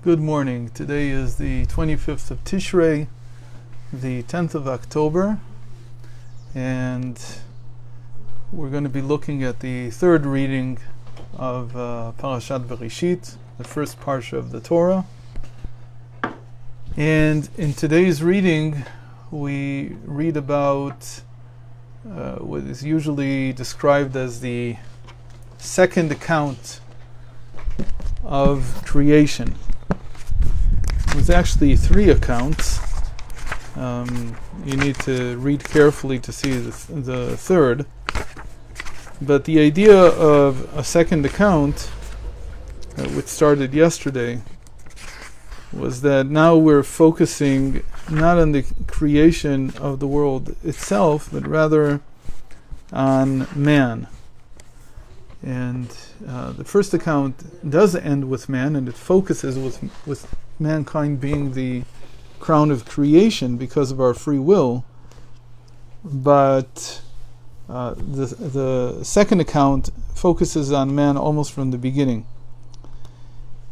Good morning. Today is the 25th of Tishrei, the 10th of October, and we're going to be looking at the third reading of Parashat Bereishit, the first parsha of the Torah. And in today's reading, we read about what is usually described as the second account of creation. There's actually three accounts. You need to read carefully to see the third. But the idea of a second account, which started yesterday, was that now we're focusing not on the creation of the world itself, but rather on man. And the first account does end with man, and it focuses with mankind being the crown of creation because of our free will. But the second account focuses on man almost from the beginning.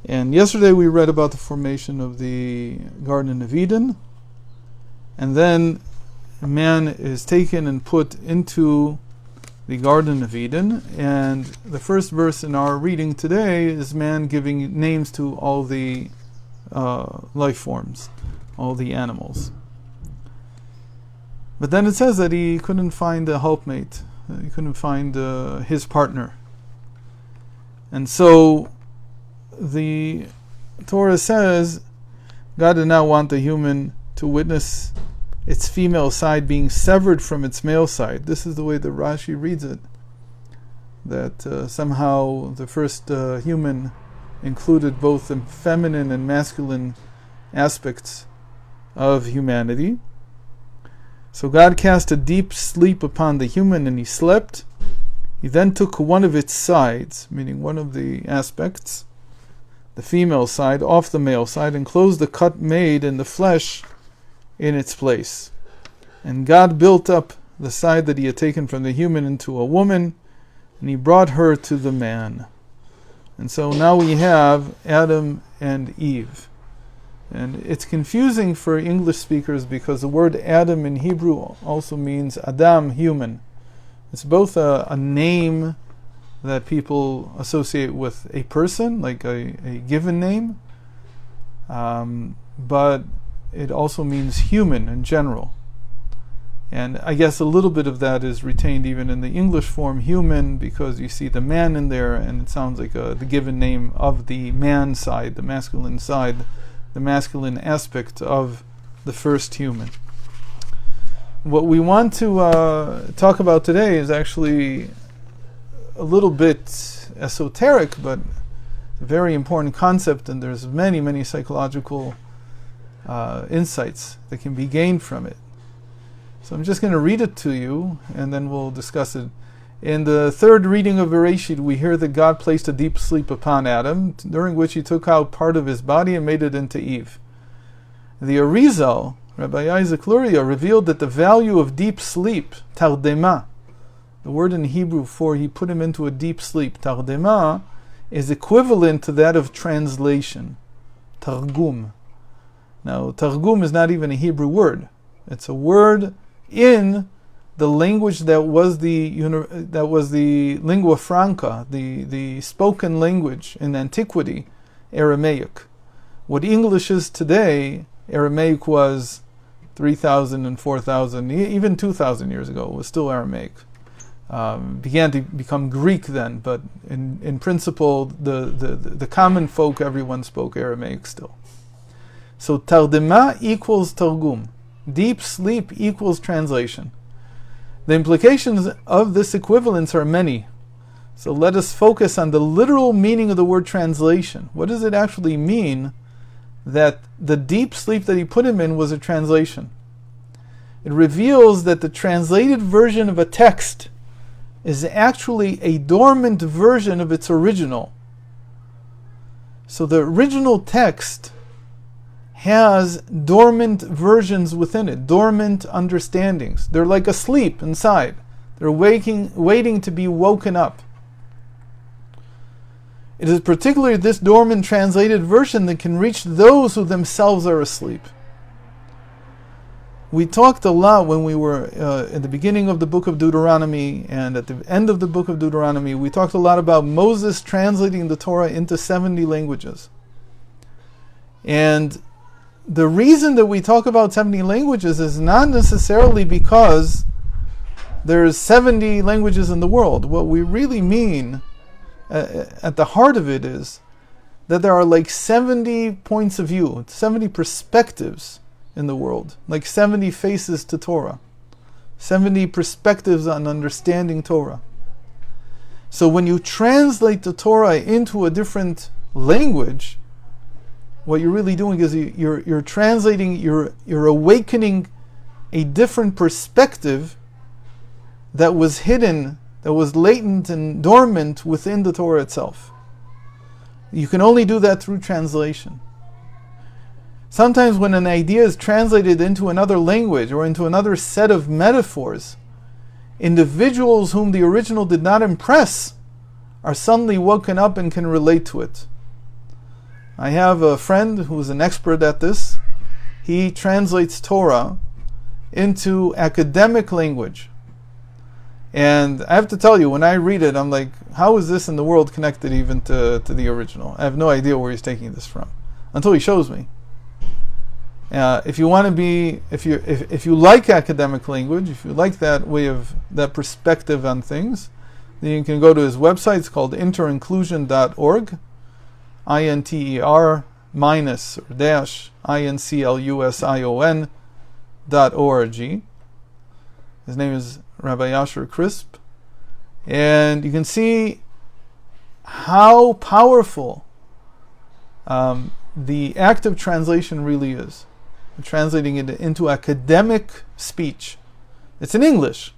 And yesterday we read about the formation of the Garden of Eden, and then man is taken and put into the Garden of Eden, and the first verse in our reading today is man giving names to all the life forms, all the animals. But then it says that he couldn't find a helpmate, he couldn't find his partner. And so the Torah says God did not want the human to witness its female side being severed from its male side. This is the way the Rashi reads it, that somehow the first human included both the feminine and masculine aspects of humanity. So God cast a deep sleep upon the human, and he slept. He then took one of its sides, meaning one of the aspects, the female side, off the male side, and closed the cut made in the flesh in its place. And God built up the side that he had taken from the human into a woman, and he brought her to the man. And so now we have Adam and Eve. And it's confusing for English speakers because the word Adam in Hebrew also means Adam, human. It's both a name that people associate with a person, like a given name, but it also means human in general. And I guess a little bit of that is retained even in the English form human, because you see the man in there, and it sounds like the given name of the man side, the masculine side, the masculine aspect of the first human. What we want to talk about today is actually a little bit esoteric, but a very important concept, and there's many psychological insights that can be gained from it. So I'm just going to read it to you, and then we'll discuss it. In the third reading of Bereishit, we hear that God placed a deep sleep upon Adam, during which he took out part of his body and made it into Eve. The Arizal, Rabbi Isaac Luria, revealed that the value of deep sleep, tardema, the word in Hebrew for he put him into a deep sleep, tardema, is equivalent to that of translation, targum. Now, targum is not even a Hebrew word. It's a word in the language that was the lingua franca, the spoken language in antiquity, Aramaic. What English is today, Aramaic was 3,000 and 4,000, even 2,000 years ago, it was still Aramaic. Began to become Greek then, but in principle, the common folk, everyone spoke Aramaic still. So tardema equals targum. Deep sleep equals translation. The implications of this equivalence are many. So let us focus on the literal meaning of the word translation. What does it actually mean that the deep sleep that he put him in was a translation? It reveals that the translated version of a text is actually a dormant version of its original. So the original text has dormant versions within it, dormant understandings. They're like asleep inside. They're waiting to be woken up. It is particularly this dormant translated version that can reach those who themselves are asleep. We talked a lot when we were in the beginning of the book of Deuteronomy and at the end of the book of Deuteronomy. We talked a lot about Moses translating the Torah into 70 languages. And the reason that we talk about 70 languages is not necessarily because there's 70 languages in the world. What we really mean at the heart of it is that there are like 70 points of view, 70 perspectives in the world, like 70 faces to Torah, 70 perspectives on understanding Torah. So when you translate the Torah into a different language, what you're really doing is you're translating, you're awakening a different perspective that was hidden, that was latent and dormant within the Torah itself. You can only do that through translation. Sometimes when an idea is translated into another language or into another set of metaphors, individuals whom the original did not impress are suddenly woken up and can relate to it. I have a friend who's an expert at this. He translates Torah into academic language. And I have to tell you, when I read it, I'm like, how is this in the world connected even to the original? I have no idea where he's taking this from, until he shows me. If you want to be, if you like academic language, if you like that way of, that perspective on things, then you can go to his website. It's called interinclusion.org, INTER minus or dash INCLUSION.org. His name is Rabbi Yasher Crisp, and you can see how powerful the act of translation really is. Translating it into academic speech. It's in English,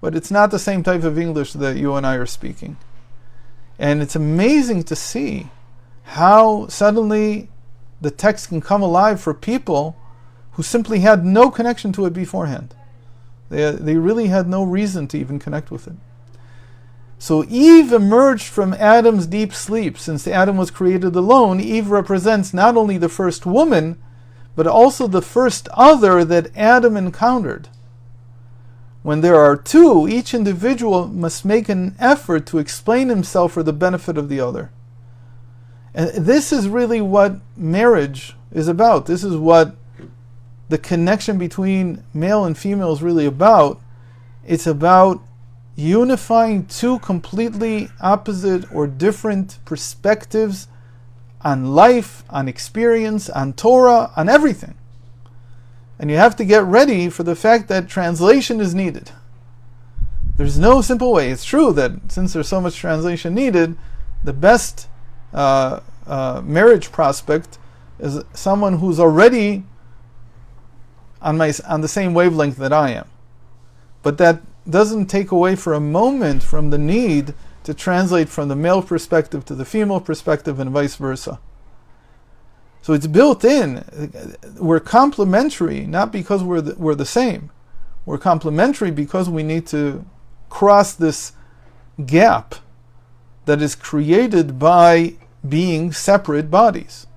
but it's not the same type of English that you and I are speaking. And it's amazing to see how suddenly the text can come alive for people who simply had no connection to it beforehand. They really had no reason to even connect with it. So Eve emerged from Adam's deep sleep. Since Adam was created alone, Eve represents not only the first woman, but also the first other that Adam encountered. When there are two, each individual must make an effort to explain himself for the benefit of the other. And this is really what marriage is about. This is what the connection between male and female is really about. It's about unifying two completely opposite or different perspectives on life, on experience, on Torah, on everything. And you have to get ready for the fact that translation is needed. There's no simple way. It's true that since there's so much translation needed, the best marriage prospect is someone who's already on the same wavelength that I am. But that doesn't take away for a moment from the need to translate from the male perspective to the female perspective and vice versa. So it's built in. We're complementary, not because we're the same. We're complementary because we need to cross this gap that is created by being separate bodies,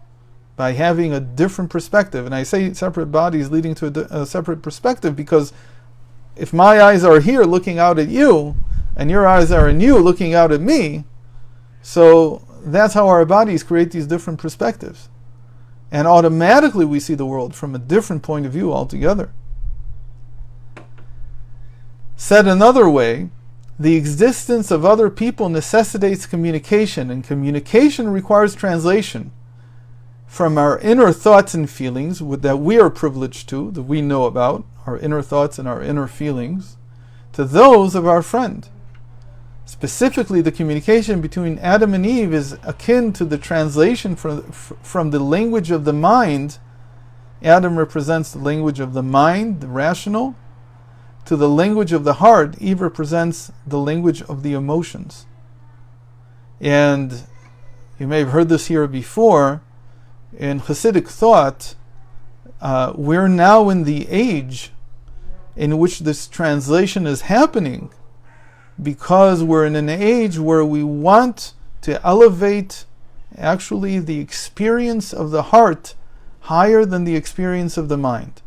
by having a different perspective. And I say separate bodies leading to a separate perspective because if my eyes are here looking out at you, and your eyes are in you looking out at me, so that's how our bodies create these different perspectives. And automatically we see the world from a different point of view altogether. Said another way, the existence of other people necessitates communication, and communication requires translation from our inner thoughts and feelings that we are privileged to, that we know about, our inner thoughts and our inner feelings, to those of our friend. Specifically, the communication between Adam and Eve is akin to the translation from the language of the mind. Adam represents the language of the mind, the rational, to the language of the heart. Eve represents the language of the emotions. And you may have heard this here before. In Hasidic thought, we're now in the age in which this translation is happening, because we're in an age where we want to elevate actually the experience of the heart higher than the experience of the mind.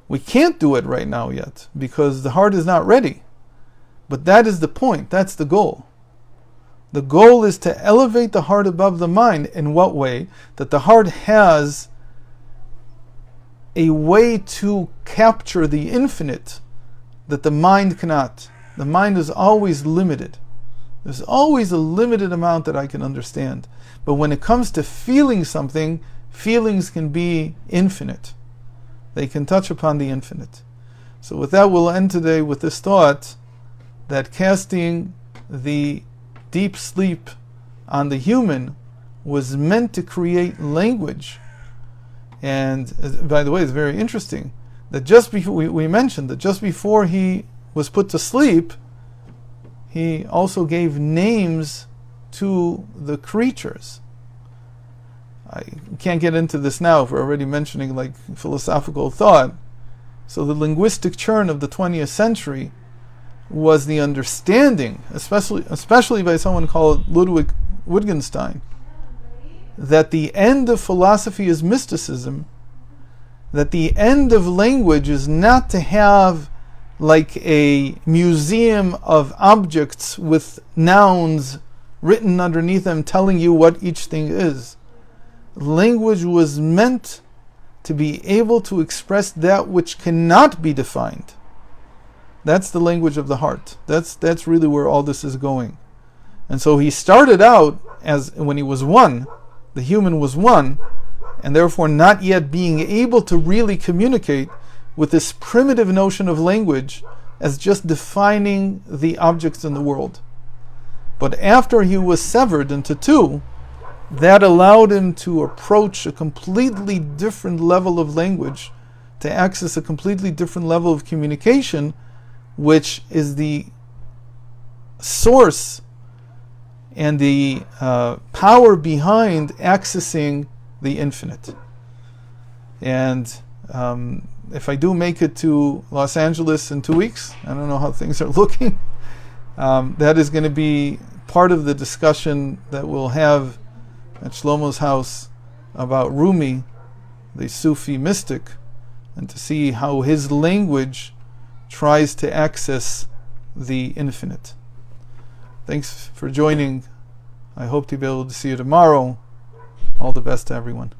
We can't do it right now yet because the heart is not ready. But that is the point. That's the goal. The goal is to elevate the heart above the mind. In what way? That the heart has a way to capture the infinite that the mind cannot. The mind is always limited. There's always a limited amount that I can understand. But when it comes to feeling something, feelings can be infinite. They can touch upon the infinite. So with that, we'll end today with this thought that casting the deep sleep on the human was meant to create language. And by the way, it's very interesting that just before we mentioned that just before he was put to sleep, he also gave names to the creatures. I can't get into this now if we're already mentioning like philosophical thought. So the linguistic churn of the 20th century was the understanding, especially by someone called Ludwig Wittgenstein, that the end of philosophy is mysticism, that the end of language is not to have like a museum of objects with nouns written underneath them telling you what each thing is. Language was meant to be able to express that which cannot be defined. That's the language of the heart. That's really where all this is going. And so he started out as when he was one, the human was one, and therefore not yet being able to really communicate with this primitive notion of language as just defining the objects in the world. But after he was severed into two, that allowed him to approach a completely different level of language, to access a completely different level of communication, which is the source and the power behind accessing the infinite. And if I do make it to Los Angeles in 2 weeks, I don't know how things are looking, that is going to be part of the discussion that we'll have at Shlomo's house about Rumi, the Sufi mystic, and to see how his language tries to access the infinite. Thanks for joining. I hope to be able to see you tomorrow. All the best to everyone.